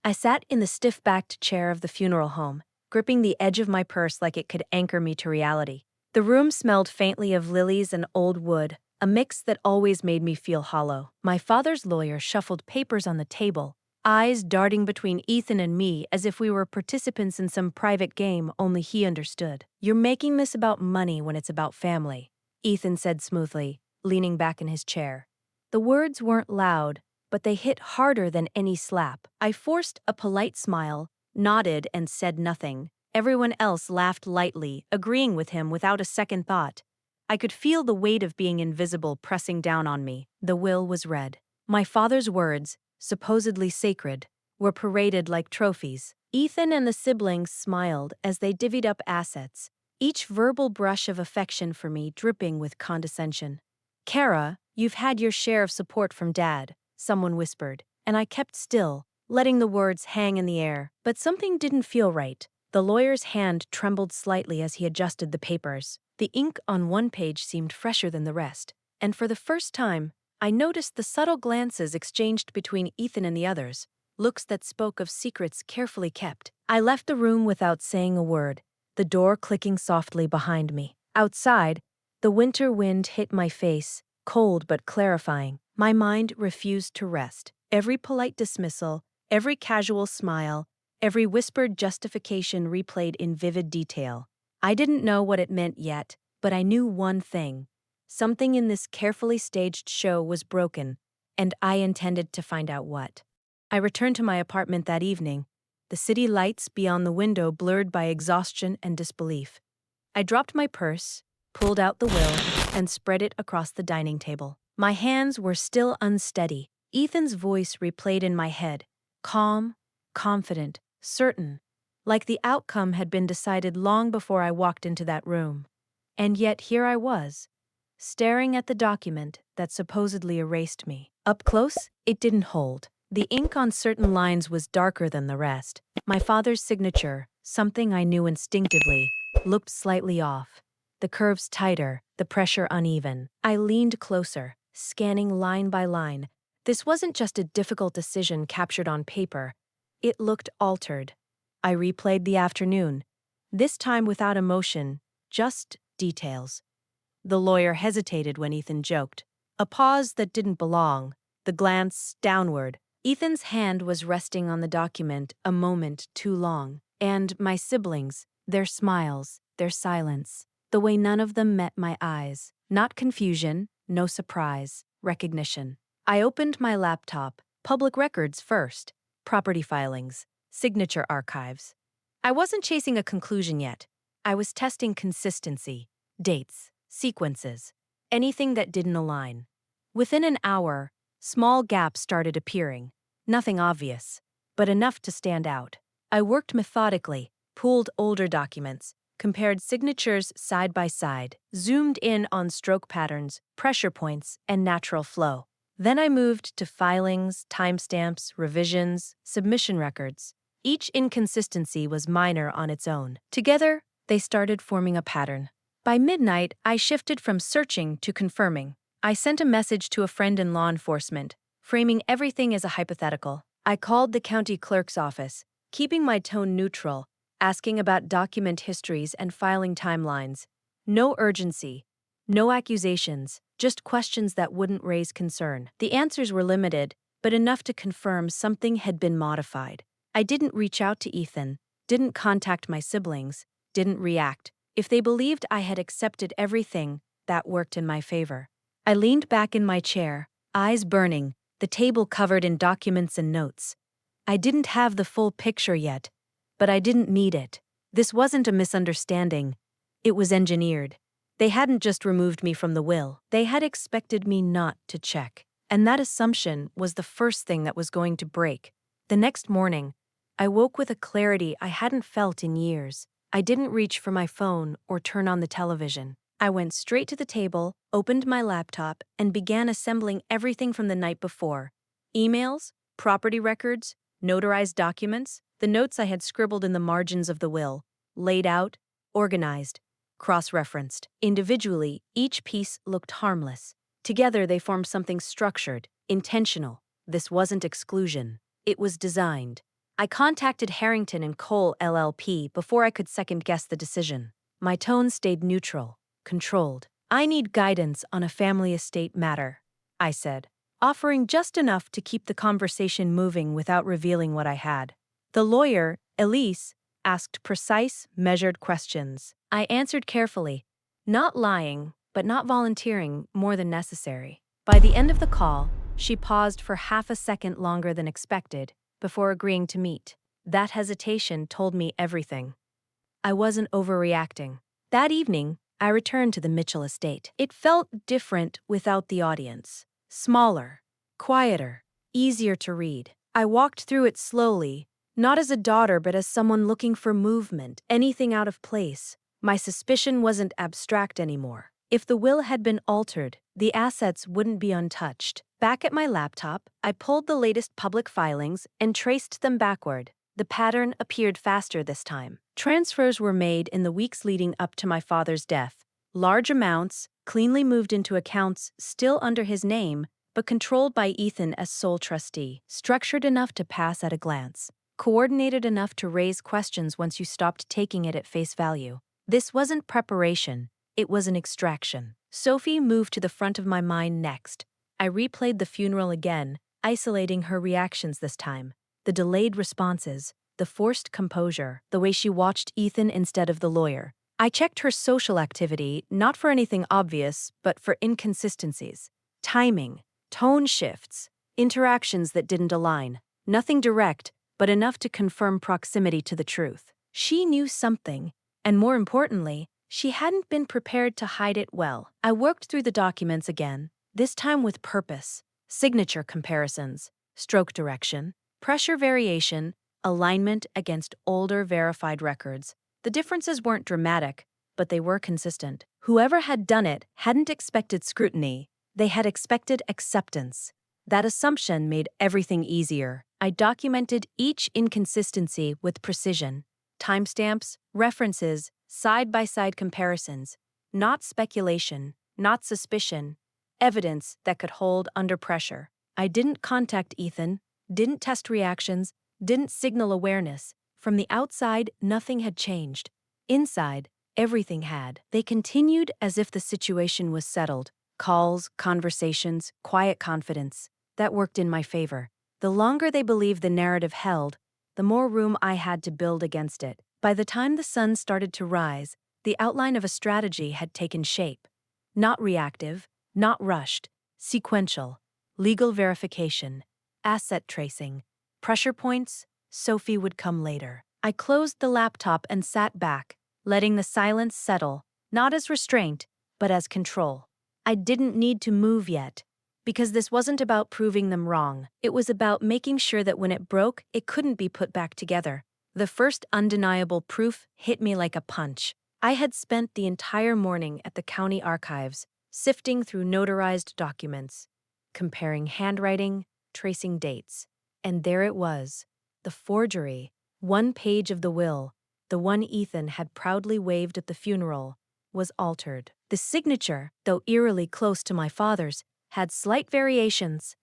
I sat in the stiff-backed chair of the funeral home, gripping the edge of my purse like it could anchor me to reality. The room smelled faintly of lilies and old wood, a mix that always made me feel hollow. My father's lawyer shuffled papers on the table, eyes darting between Ethan and me as if we were participants in some private game only he understood. "You're making this about money when it's about family," Ethan said smoothly, leaning back in his chair. The words weren't loud, but they hit harder than any slap. I forced a polite smile, nodded, and said nothing. Everyone else laughed lightly, agreeing with him without a second thought. I could feel the weight of being invisible pressing down on me. The will was read. My father's words, supposedly sacred, were paraded like trophies. Ethan and the siblings smiled as they divvied up assets, each verbal brush of affection for me dripping with condescension. "Kara, you've had your share of support from Dad," someone whispered, and I kept still, letting the words hang in the air. But something didn't feel right. The lawyer's hand trembled slightly as he adjusted the papers. The ink on one page seemed fresher than the rest, and for the first time, I noticed the subtle glances exchanged between Ethan and the others, looks that spoke of secrets carefully kept. I left the room without saying a word, the door clicking softly behind me. Outside, the winter wind hit my face, cold but clarifying. My mind refused to rest. Every polite dismissal, every casual smile, every whispered justification replayed in vivid detail. I didn't know what it meant yet, but I knew one thing. Something in this carefully staged show was broken, and I intended to find out what. I returned to my apartment that evening, the city lights beyond the window blurred by exhaustion and disbelief. I dropped my purse, pulled out the will, and spread it across the dining table. My hands were still unsteady. Ethan's voice replayed in my head, calm, confident, certain, like the outcome had been decided long before I walked into that room. And yet here I was, staring at the document that supposedly erased me. Up close, it didn't hold. The ink on certain lines was darker than the rest. My father's signature, something I knew instinctively, looked slightly off. The curves tighter, the pressure uneven. I leaned closer, scanning line by line. This wasn't just a difficult decision captured on paper. It looked altered. I replayed the afternoon, this time without emotion, just details. The lawyer hesitated when Ethan joked. A pause that didn't belong, the glance downward. Ethan's hand was resting on the document a moment too long. And my siblings, their smiles, their silence, the way none of them met my eyes. Not confusion, no surprise, recognition. I opened my laptop, public records first, property filings, signature archives. I wasn't chasing a conclusion yet. I was testing consistency, dates, sequences, anything that didn't align. Within an hour, small gaps started appearing. Nothing obvious, but enough to stand out. I worked methodically, pulled older documents, compared signatures side by side, zoomed in on stroke patterns, pressure points, and natural flow. Then I moved to filings, timestamps, revisions, submission records. Each inconsistency was minor on its own. Together, they started forming a pattern. By midnight, I shifted from searching to confirming. I sent a message to a friend in law enforcement, framing everything as a hypothetical. I called the county clerk's office, keeping my tone neutral, asking about document histories and filing timelines. No urgency, no accusations, just questions that wouldn't raise concern. The answers were limited, but enough to confirm something had been modified. I didn't reach out to Ethan, didn't contact my siblings, didn't react. If they believed I had accepted everything, that worked in my favor. I leaned back in my chair, eyes burning, the table covered in documents and notes. I didn't have the full picture yet, but I didn't need it. This wasn't a misunderstanding. It was engineered. They hadn't just removed me from the will. They had expected me not to check. And that assumption was the first thing that was going to break. The next morning, I woke with a clarity I hadn't felt in years. I didn't reach for my phone or turn on the television. I went straight to the table, opened my laptop, and began assembling everything from the night before. Emails, property records, notarized documents, the notes I had scribbled in the margins of the will, laid out, organized, cross-referenced. Individually, each piece looked harmless. Together, they formed something structured, intentional. This wasn't exclusion. It was designed. I contacted Harrington and Cole LLP before I could second-guess the decision. My tone stayed neutral, controlled. I need guidance on a family estate matter, I said, offering just enough to keep the conversation moving without revealing what I had. The lawyer, Elise, asked precise, measured questions. I answered carefully, not lying, but not volunteering more than necessary. By the end of the call, she paused for half a second longer than expected before agreeing to meet. That hesitation told me everything. I wasn't overreacting. That evening, I returned to the Mitchell estate. It felt different without the audience. Smaller, quieter, easier to read. I walked through it slowly, not as a daughter but as someone looking for movement, anything out of place. My suspicion wasn't abstract anymore. If the will had been altered, the assets wouldn't be untouched. Back at my laptop, I pulled the latest public filings and traced them backward. The pattern appeared faster this time. Transfers were made in the weeks leading up to my father's death. Large amounts, cleanly moved into accounts still under his name, but controlled by Ethan as sole trustee. Structured enough to pass at a glance. Coordinated enough to raise questions once you stopped taking it at face value. This wasn't preparation, it was an extraction. Sophie moved to the front of my mind next. I replayed the funeral again, isolating her reactions this time. The delayed responses, the forced composure, the way she watched Ethan instead of the lawyer. I checked her social activity, not for anything obvious, but for inconsistencies. Timing, tone shifts, interactions that didn't align. Nothing direct, but enough to confirm proximity to the truth. She knew something, and more importantly, she hadn't been prepared to hide it well. I worked through the documents again, this time with purpose. Signature comparisons, stroke direction, pressure variation, alignment against older verified records. The differences weren't dramatic, but they were consistent. Whoever had done it hadn't expected scrutiny, they had expected acceptance. That assumption made everything easier. I documented each inconsistency with precision. Timestamps, references, side-by-side comparisons. Not speculation, not suspicion. Evidence that could hold under pressure. I didn't contact Ethan, didn't test reactions, didn't signal awareness. From the outside, nothing had changed. Inside, everything had. They continued as if the situation was settled. Calls, conversations, quiet confidence. That worked in my favor. The longer they believed the narrative held, the more room I had to build against it. By the time the sun started to rise, the outline of a strategy had taken shape. Not reactive, not rushed, sequential. Legal verification, asset tracing, pressure points. Sophie would come later. I closed the laptop and sat back, letting the silence settle, not as restraint, but as control. I didn't need to move yet, because this wasn't about proving them wrong. It was about making sure that when it broke, it couldn't be put back together. The first undeniable proof hit me like a punch. I had spent the entire morning at the county archives, sifting through notarized documents, comparing handwriting, tracing dates. And there it was, the forgery. One page of the will, the one Ethan had proudly waved at the funeral, was altered. The signature, though eerily close to my father's, had slight variations,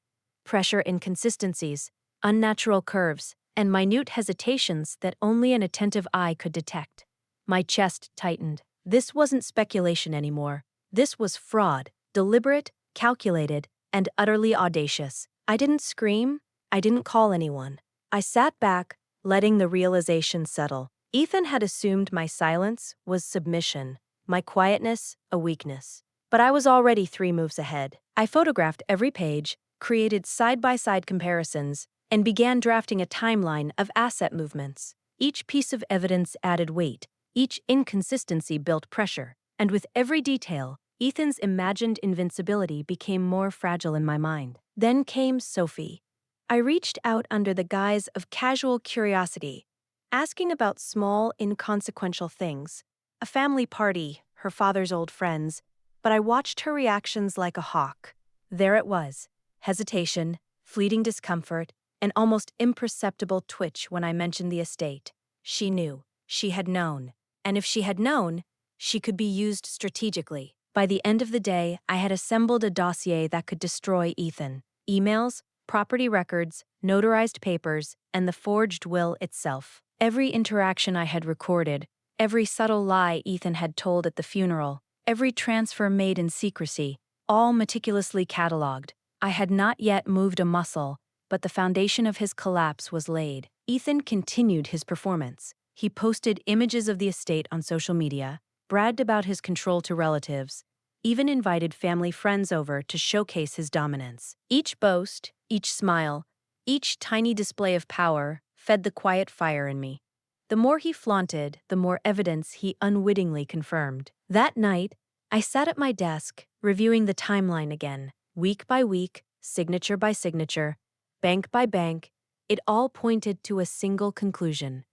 pressure inconsistencies, unnatural curves, and minute hesitations that only an attentive eye could detect. My chest tightened. This wasn't speculation anymore. This was fraud, deliberate, calculated, and utterly audacious. I didn't scream. I didn't call anyone. I sat back, letting the realization settle. Ethan had assumed my silence was submission, my quietness a weakness. But I was already 3 moves ahead. I photographed every page, created side-by-side comparisons, and began drafting a timeline of asset movements. Each piece of evidence added weight, each inconsistency built pressure, and with every detail, Ethan's imagined invincibility became more fragile in my mind. Then came Sophie. I reached out under the guise of casual curiosity, asking about small, inconsequential things. A family party, her father's old friends, but I watched her reactions like a hawk. There it was, hesitation, fleeting discomfort, an almost imperceptible twitch when I mentioned the estate. She knew. She had known. And if she had known, she could be used strategically. By the end of the day, I had assembled a dossier that could destroy Ethan. Emails, property records, notarized papers, and the forged will itself. Every interaction I had recorded, every subtle lie Ethan had told at the funeral, every transfer made in secrecy, all meticulously catalogued. I had not yet moved a muscle, but the foundation of his collapse was laid. Ethan continued his performance. He posted images of the estate on social media, bragged about his control to relatives, even invited family friends over to showcase his dominance. Each boast, each smile, each tiny display of power fed the quiet fire in me. The more he flaunted, the more evidence he unwittingly confirmed. That night, I sat at my desk, reviewing the timeline again, week by week, signature by signature, bank by bank. It all pointed to a single conclusion.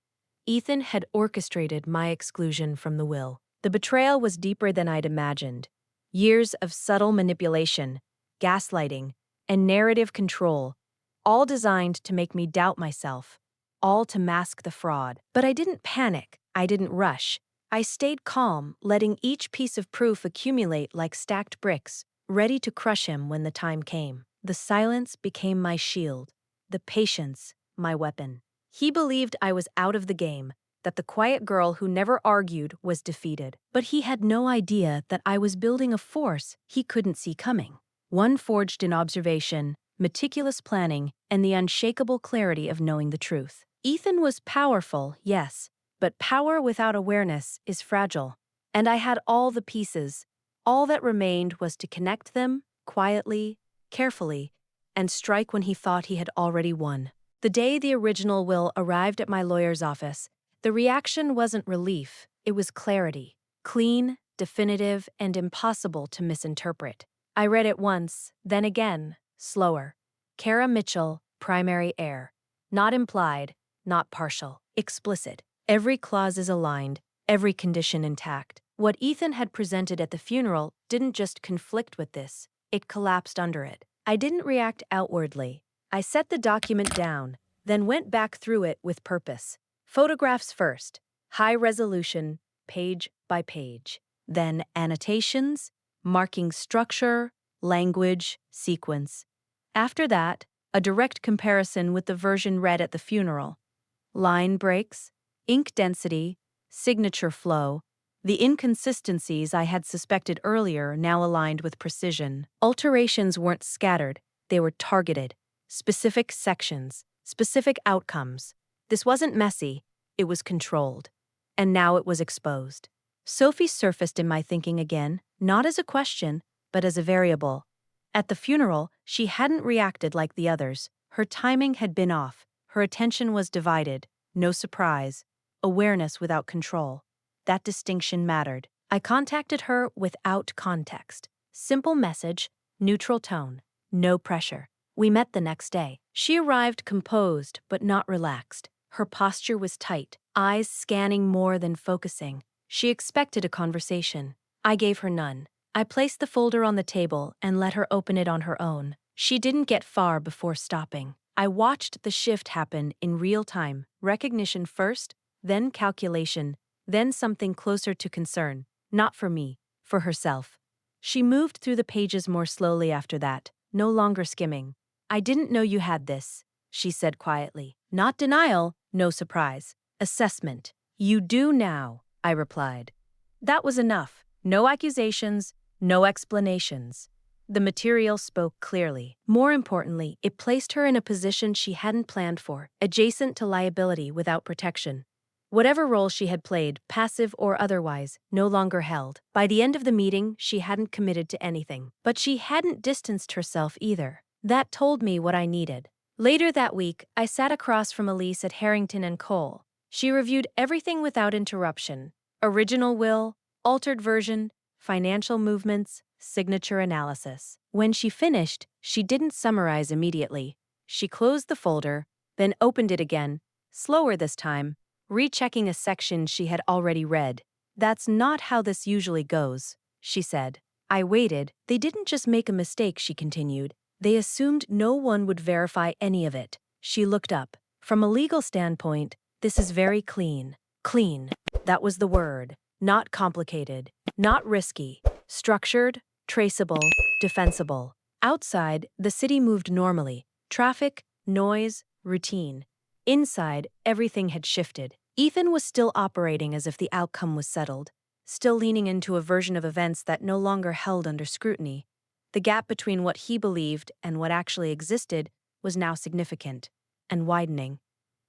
Ethan had orchestrated my exclusion from the will. The betrayal was deeper than I'd imagined. Years of subtle manipulation, gaslighting, and narrative control, all designed to make me doubt myself, all to mask the fraud. But I didn't panic. I didn't rush. I stayed calm, letting each piece of proof accumulate like stacked bricks, ready to crush him when the time came. The silence became my shield, the patience my weapon. He believed I was out of the game, that the quiet girl who never argued was defeated. But he had no idea that I was building a force he couldn't see coming. One forged in observation, meticulous planning, and the unshakable clarity of knowing the truth. Ethan was powerful, yes, but power without awareness is fragile. And I had all the pieces. All that remained was to connect them, quietly, carefully, and strike when he thought he had already won. The day the original will arrived at my lawyer's office, the reaction wasn't relief, it was clarity. Clean, definitive, and impossible to misinterpret. I read it once, then again, slower. Kara Mitchell, primary heir. Not implied, not partial, explicit. Every clause is aligned, every condition intact. What Ethan had presented at the funeral didn't just conflict with this, it collapsed under it. I didn't react outwardly. I set the document down, then went back through it with purpose. Photographs first, high resolution, page by page. Then annotations, marking structure, language, sequence. After that, a direct comparison with the version read at the funeral. Line breaks, ink density, signature flow. The inconsistencies I had suspected earlier now aligned with precision. Alterations weren't scattered, they were targeted. Specific sections, specific outcomes. This wasn't messy, it was controlled. And now it was exposed. Sophie surfaced in my thinking again, not as a question, but as a variable. At the funeral, she hadn't reacted like the others. Her timing had been off. Her attention was divided. No surprise. Awareness without control. That distinction mattered. I contacted her without context. Simple message, neutral tone, no pressure. We met the next day. She arrived composed but not relaxed. Her posture was tight, eyes scanning more than focusing. She expected a conversation. I gave her none. I placed the folder on the table and let her open it on her own. She didn't get far before stopping. I watched the shift happen in real time. Recognition first, then calculation, then something closer to concern. Not for me, for herself. She moved through the pages more slowly after that, no longer skimming. I didn't know you had this, she said quietly. Not denial, no surprise. Assessment. You do now, I replied. That was enough. No accusations, no explanations. The material spoke clearly. More importantly, it placed her in a position she hadn't planned for, adjacent to liability without protection. Whatever role she had played, passive or otherwise, no longer held. By the end of the meeting, she hadn't committed to anything. But she hadn't distanced herself either. That told me what I needed. Later that week, I sat across from Elise at Harrington and Cole. She reviewed everything without interruption. Original will, altered version, financial movements, signature analysis. When she finished, she didn't summarize immediately. She closed the folder, then opened it again, slower this time, rechecking a section she had already read. That's not how this usually goes, she said. I waited. They didn't just make a mistake, she continued. They assumed no one would verify any of it. She looked up. From a legal standpoint, this is very clean. Clean. That was the word. Not complicated. Not risky. Structured, traceable, defensible. Outside, the city moved normally. Traffic, noise, routine. Inside, everything had shifted. Ethan was still operating as if the outcome was settled, still leaning into a version of events that no longer held under scrutiny. The gap between what he believed and what actually existed was now significant and widening.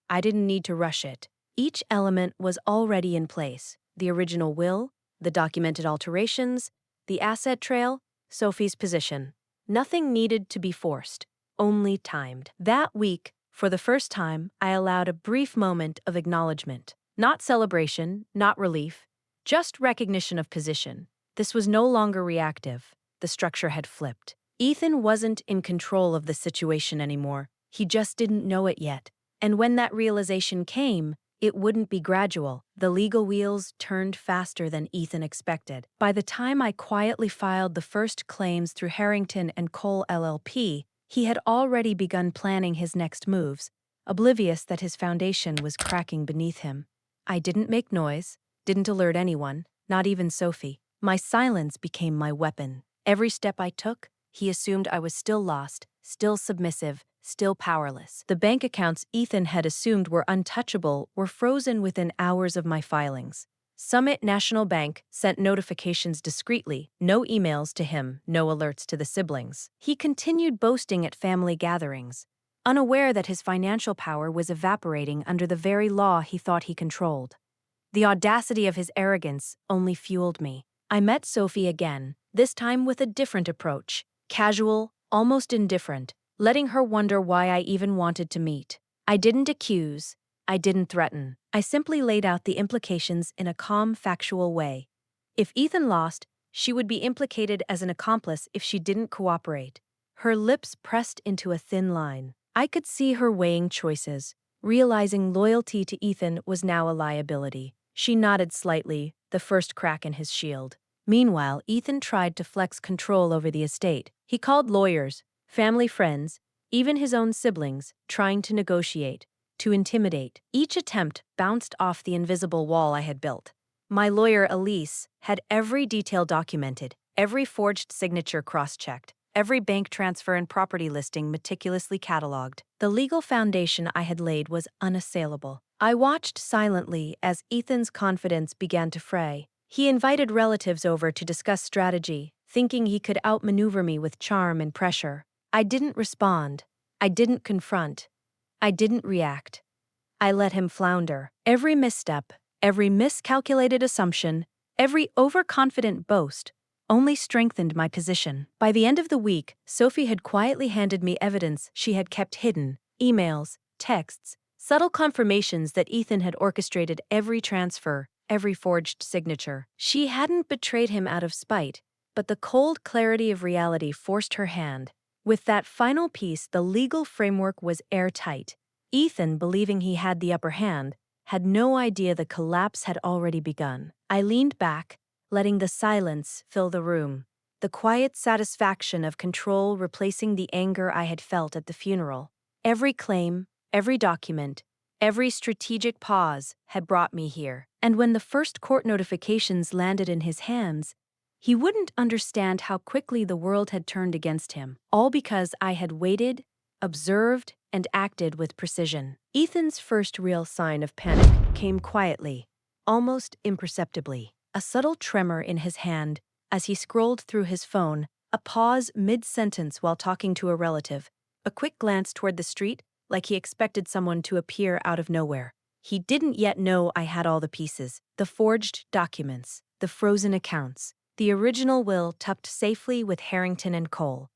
I didn't need to rush it. Each element was already in place: the original will, the documented alterations, the asset trail, Sophie's position. Nothing needed to be forced, only timed. That week, for the first time, I allowed a brief moment of acknowledgement. Not celebration, not relief, just recognition of position. This was no longer reactive. The structure had flipped. Ethan wasn't in control of the situation anymore. He just didn't know it yet. And when that realization came, it wouldn't be gradual. The legal wheels turned faster than Ethan expected. By the time I quietly filed the first claims through Harrington and Cole LLP, he had already begun planning his next moves, oblivious that his foundation was cracking beneath him. I didn't make noise, didn't alert anyone, not even Sophie. My silence became my weapon. Every step I took, he assumed I was still lost, still submissive, still powerless. The bank accounts Ethan had assumed were untouchable were frozen within hours of my filings. Summit National Bank sent notifications discreetly, no emails to him, no alerts to the siblings. He continued boasting at family gatherings, unaware that his financial power was evaporating under the very law he thought he controlled. The audacity of his arrogance only fueled me. I met Sophie again, this time with a different approach, casual, almost indifferent, letting her wonder why I even wanted to meet. I didn't accuse, I didn't threaten. I simply laid out the implications in a calm, factual way. If Ethan lost, she would be implicated as an accomplice if she didn't cooperate. Her lips pressed into a thin line. I could see her weighing choices, realizing loyalty to Ethan was now a liability. She nodded slightly, the first crack in his shield. Meanwhile, Ethan tried to flex control over the estate. He called lawyers, family friends, even his own siblings, trying to negotiate, to intimidate. Each attempt bounced off the invisible wall I had built. My lawyer, Elise, had every detail documented, every forged signature cross-checked, every bank transfer and property listing meticulously cataloged. The legal foundation I had laid was unassailable. I watched silently as Ethan's confidence began to fray. He invited relatives over to discuss strategy, thinking he could outmaneuver me with charm and pressure. I didn't respond. I didn't confront. I didn't react. I let him flounder. Every misstep, every miscalculated assumption, every overconfident boast only strengthened my position. By the end of the week, Sophie had quietly handed me evidence she had kept hidden: emails, texts, subtle confirmations that Ethan had orchestrated every transfer, every forged signature. She hadn't betrayed him out of spite, but the cold clarity of reality forced her hand. With that final piece, the legal framework was airtight. Ethan, believing he had the upper hand, had no idea the collapse had already begun. I leaned back, letting the silence fill the room, the quiet satisfaction of control replacing the anger I had felt at the funeral. Every claim, every document, every strategic pause had brought me here. And when the first court notifications landed in his hands, he wouldn't understand how quickly the world had turned against him, all because I had waited, observed, and acted with precision. Ethan's first real sign of panic came quietly, almost imperceptibly. A subtle tremor in his hand as he scrolled through his phone, a pause mid-sentence while talking to a relative, a quick glance toward the street like he expected someone to appear out of nowhere. He didn't yet know I had all the pieces: the forged documents, the frozen accounts, the original will tucked safely with Harrington and Cole.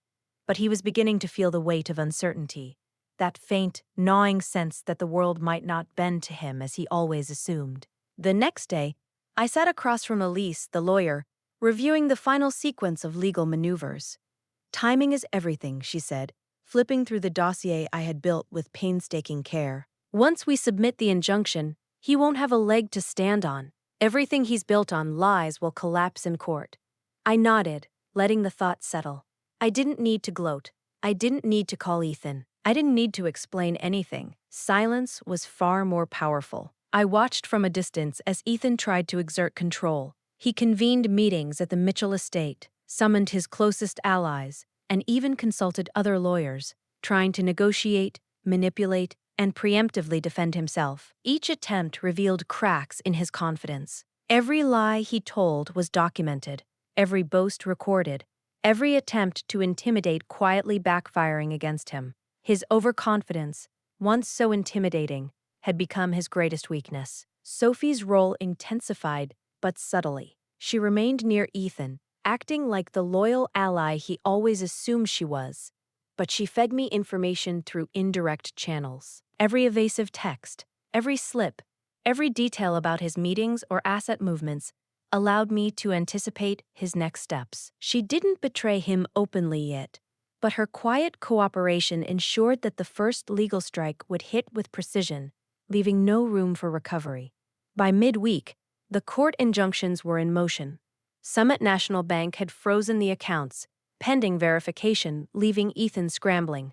But he was beginning to feel the weight of uncertainty, that faint, gnawing sense that the world might not bend to him as he always assumed. The next day, I sat across from Elise, the lawyer, reviewing the final sequence of legal maneuvers. "Timing is everything," she said, flipping through the dossier I had built with painstaking care. "Once we submit the injunction, he won't have a leg to stand on. Everything he's built on lies will collapse in court." I nodded, letting the thought settle. I didn't need to gloat. I didn't need to call Ethan. I didn't need to explain anything. Silence was far more powerful. I watched from a distance as Ethan tried to exert control. He convened meetings at the Mitchell estate, summoned his closest allies, and even consulted other lawyers. trying to negotiate, manipulate, and preemptively defend himself. Each attempt revealed cracks in his confidence. Every lie he told was documented, every boast recorded, every attempt to intimidate quietly backfiring against him. His overconfidence, once so intimidating, had become his greatest weakness. Sophie's role intensified, but subtly. She remained near Ethan, acting like the loyal ally he always assumed she was. But she fed me information through indirect channels. Every evasive text, every slip, every detail about his meetings or asset movements allowed me to anticipate his next steps. She didn't betray him openly yet, but her quiet cooperation ensured that the first legal strike would hit with precision, leaving no room for recovery. By midweek, the court injunctions were in motion. Summit National Bank had frozen the accounts, pending verification, leaving Ethan scrambling.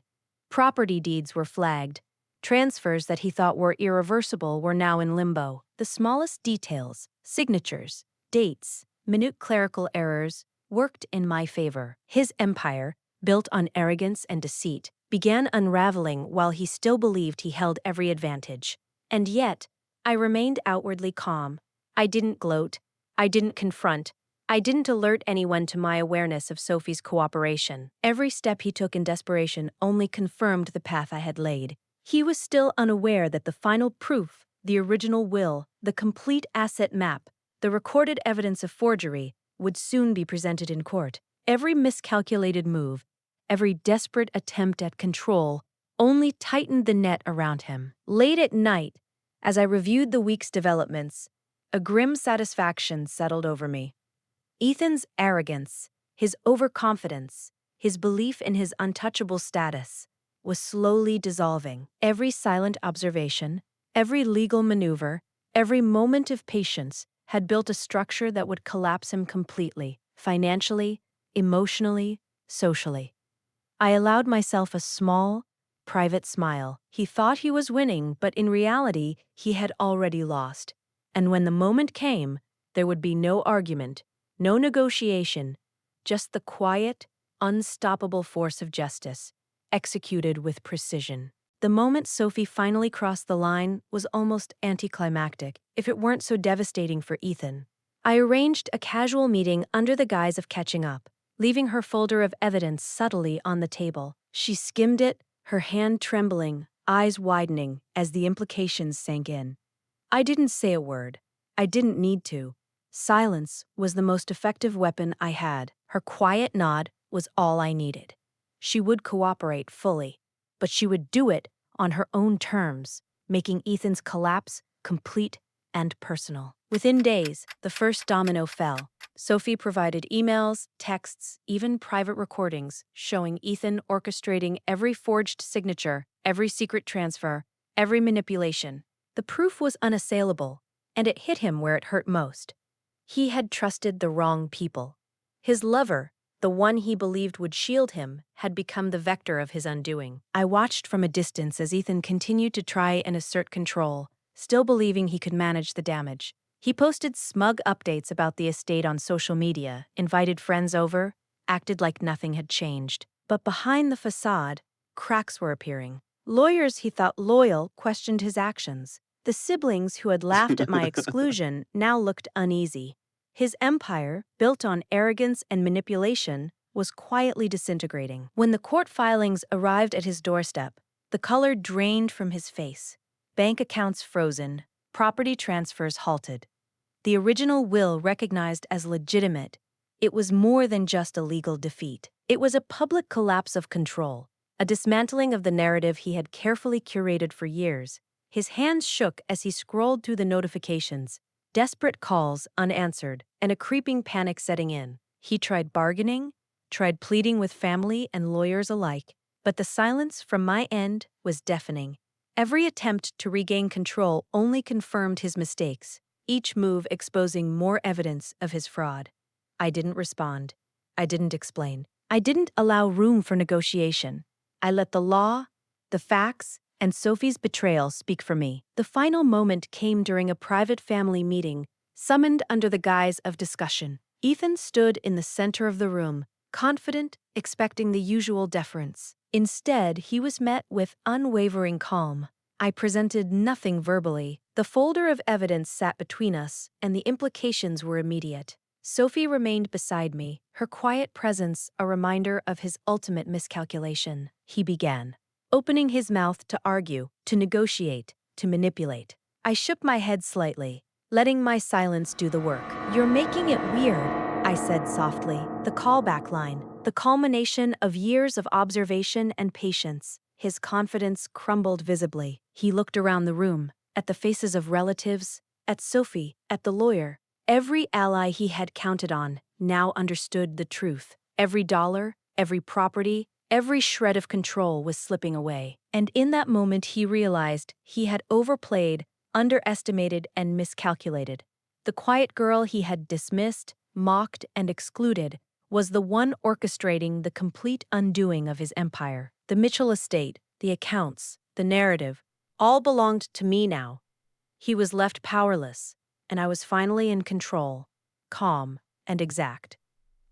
Property deeds were flagged. Transfers that he thought were irreversible were now in limbo. The smallest details, signatures, dates, minute clerical errors, worked in my favor. His empire, built on arrogance and deceit, began unraveling while he still believed he held every advantage. And yet, I remained outwardly calm. I didn't gloat. I didn't confront. I didn't alert anyone to my awareness of Sophie's cooperation. Every step he took in desperation only confirmed the path I had laid. He was still unaware that the final proof, the original will, the complete asset map, the recorded evidence of forgery, would soon be presented in court. Every miscalculated move, every desperate attempt at control, only tightened the net around him. Late at night, as I reviewed the week's developments, a grim satisfaction settled over me. Ethan's arrogance, his overconfidence, his belief in his untouchable status, was slowly dissolving. Every silent observation, every legal maneuver, every moment of patience had built a structure that would collapse him completely, financially, emotionally, socially. I allowed myself a small, private smile. He thought he was winning, but in reality, he had already lost. And when the moment came, there would be no argument, no negotiation, just the quiet, unstoppable force of justice, executed with precision. The moment Sophie finally crossed the line was almost anticlimactic, if it weren't so devastating for Ethan. I arranged a casual meeting under the guise of catching up, leaving her folder of evidence subtly on the table. She skimmed it, her hand trembling, eyes widening as the implications sank in. I didn't say a word. I didn't need to. Silence was the most effective weapon I had. Her quiet nod was all I needed. She would cooperate fully, but she would do it on her own terms, making Ethan's collapse complete and personal. Within days, the first domino fell. Sophie provided emails, texts, even private recordings showing Ethan orchestrating every forged signature, every secret transfer, every manipulation. The proof was unassailable, and it hit him where it hurt most. He had trusted the wrong people. His lover, the one he believed would shield him, had become the vector of his undoing. I watched from a distance as Ethan continued to try and assert control, still believing he could manage the damage. He posted smug updates about the estate on social media, invited friends over, acted like nothing had changed. But behind the facade, cracks were appearing. Lawyers he thought loyal questioned his actions. The siblings who had laughed at my exclusion now looked uneasy. His empire, built on arrogance and manipulation, was quietly disintegrating. When the court filings arrived at his doorstep, the color drained from his face. Bank accounts frozen, property transfers halted. The original will recognized as legitimate, it was more than just a legal defeat. It was a public collapse of control, a dismantling of the narrative he had carefully curated for years. His hands shook as he scrolled through the notifications, desperate calls unanswered, and a creeping panic setting in. He tried bargaining, tried pleading with family and lawyers alike, but the silence from my end was deafening. Every attempt to regain control only confirmed his mistakes, each move exposing more evidence of his fraud. I didn't respond. I didn't explain. I didn't allow room for negotiation. I let the law, the facts, and Sophie's betrayal speak for me. The final moment came during a private family meeting, summoned under the guise of discussion. Ethan stood in the center of the room, confident, expecting the usual deference. Instead, he was met with unwavering calm. I presented nothing verbally. The folder of evidence sat between us, and the implications were immediate. Sophie remained beside me, her quiet presence a reminder of his ultimate miscalculation. He began, opening his mouth to argue, to negotiate, to manipulate. I shook my head slightly, letting my silence do the work. "You're making it weird," I said softly. The callback line, the culmination of years of observation and patience. His confidence crumbled visibly. He looked around the room, at the faces of relatives, at Sophie, at the lawyer. Every ally he had counted on now understood the truth. Every dollar, every property, every shred of control was slipping away. And in that moment he realized he had overplayed, underestimated, and miscalculated. The quiet girl he had dismissed, mocked, and excluded was the one orchestrating the complete undoing of his empire. The Mitchell estate, the accounts, the narrative, all belonged to me now. He was left powerless, and I was finally in control, calm, and exact.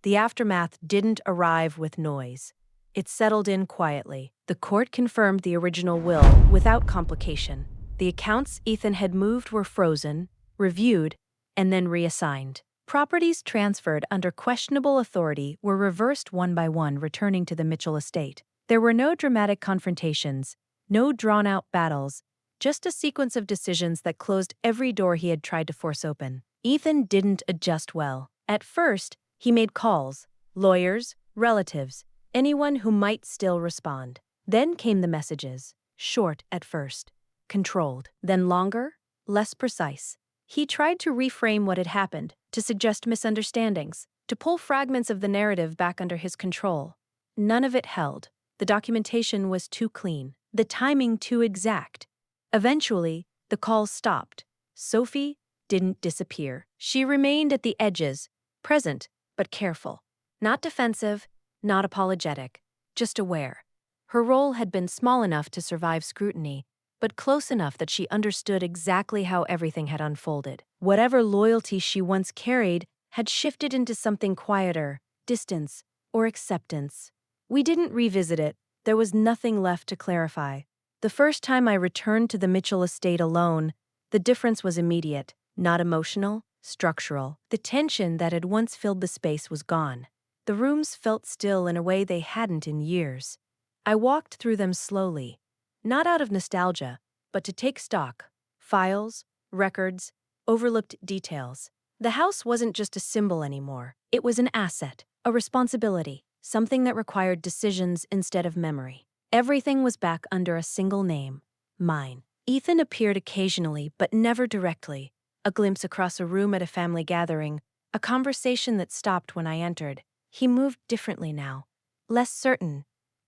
The aftermath didn't arrive with noise. It settled in quietly. The court confirmed the original will without complication. The accounts Ethan had moved were frozen, reviewed, and then reassigned. Properties transferred under questionable authority were reversed one by one, returning to the Mitchell estate. There were no dramatic confrontations, no drawn-out battles, just a sequence of decisions that closed every door he had tried to force open. Ethan didn't adjust well. At first, he made calls, lawyers, relatives, anyone who might still respond. Then came the messages, short at first, controlled, then longer, less precise. He tried to reframe what had happened, to suggest misunderstandings, to pull fragments of the narrative back under his control. None of it held. The documentation was too clean, the timing too exact. Eventually, the calls stopped. Sophie didn't disappear. She remained at the edges, present but careful. Not defensive, not apologetic, just aware. Her role had been small enough to survive scrutiny, but close enough that she understood exactly how everything had unfolded. Whatever loyalty she once carried had shifted into something quieter, distance, or acceptance. We didn't revisit it. There was nothing left to clarify. The first time I returned to the Mitchell estate alone, the difference was immediate, not emotional, structural. The tension that had once filled the space was gone. The rooms felt still in a way they hadn't in years. I walked through them slowly, not out of nostalgia, but to take stock. Files, records, overlooked details. The house wasn't just a symbol anymore. It was an asset, a responsibility, something that required decisions instead of memory. Everything was back under a single name, mine. Ethan appeared occasionally, but never directly. A glimpse across a room at a family gathering, a conversation that stopped when I entered. He moved differently now, less certain,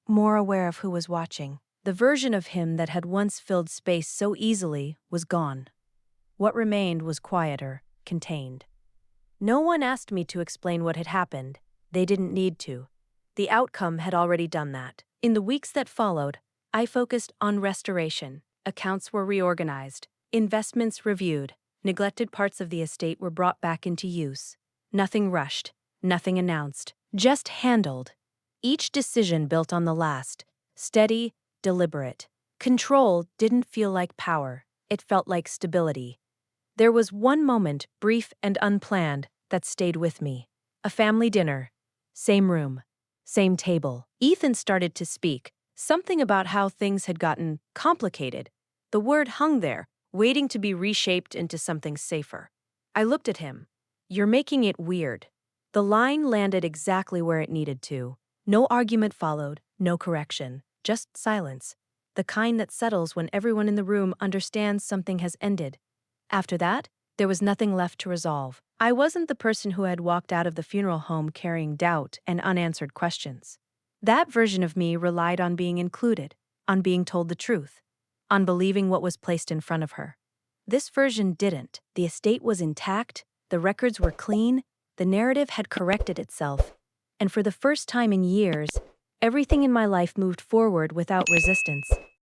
more aware of who was watching. The version of him that had once filled space so easily was gone. What remained was quieter, contained. No one asked me to explain what had happened. They didn't need to. The outcome had already done that. In the weeks that followed, I focused on restoration. Accounts were reorganized, investments reviewed, neglected parts of the estate were brought back into use. Nothing rushed, nothing announced, just handled. Each decision built on the last, steady, deliberate. Control didn't feel like power, it felt like stability. There was one moment, brief and unplanned, that stayed with me. A family dinner. Same room. Same table. Ethan started to speak, something about how things had gotten complicated. The word hung there, waiting to be reshaped into something safer. I looked at him. "You're making it weird." The line landed exactly where it needed to. No argument followed, no correction, just silence. The kind that settles when everyone in the room understands something has ended. After that, there was nothing left to resolve. I wasn't the person who had walked out of the funeral home carrying doubt and unanswered questions. That version of me relied on being included, on being told the truth, on believing what was placed in front of her. This version didn't. The estate was intact, the records were clean, the narrative had corrected itself, and for the first time in years, everything in my life moved forward without resistance.